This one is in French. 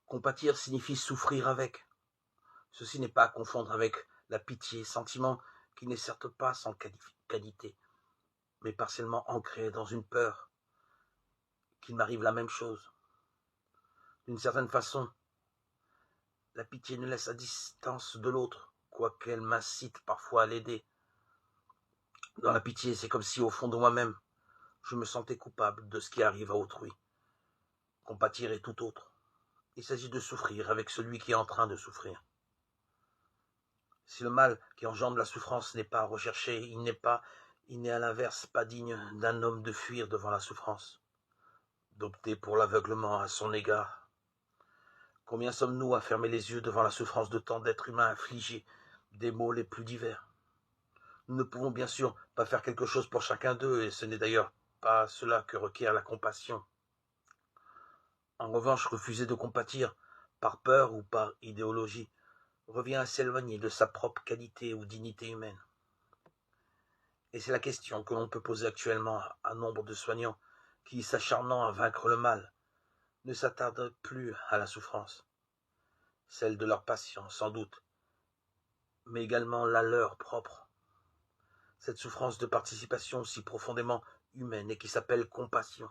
Compatir signifie souffrir avec. Ceci n'est pas à confondre avec la pitié, sentiment qui n'est certes pas sans qualité, mais partiellement ancré dans une peur qu'il m'arrive la même chose. D'une certaine façon, la pitié ne laisse à distance de l'autre, quoiqu'elle m'incite parfois à l'aider. Dans la pitié, c'est comme si au fond de moi-même, je me sentais coupable de ce qui arrive à autrui. Compatir est tout autre. Il s'agit de souffrir avec celui qui est en train de souffrir. Si le mal qui engendre la souffrance n'est pas recherché, il n'est à l'inverse pas digne d'un homme de fuir devant la souffrance, d'opter pour l'aveuglement à son égard. Combien sommes-nous à fermer les yeux devant la souffrance de tant d'êtres humains affligés des maux les plus divers? Nous ne pouvons bien sûr pas faire quelque chose pour chacun d'eux, et ce n'est d'ailleurs pas cela que requiert la compassion. En revanche, refuser de compatir, par peur ou par idéologie, revient à s'éloigner de sa propre qualité ou dignité humaine. Et c'est la question que l'on peut poser actuellement à nombre de soignants qui, s'acharnant à vaincre le mal, ne s'attardent plus à la souffrance, celle de leurs patients sans doute, mais également la leur propre. Cette souffrance de participation si profondément humaine et qui s'appelle compassion.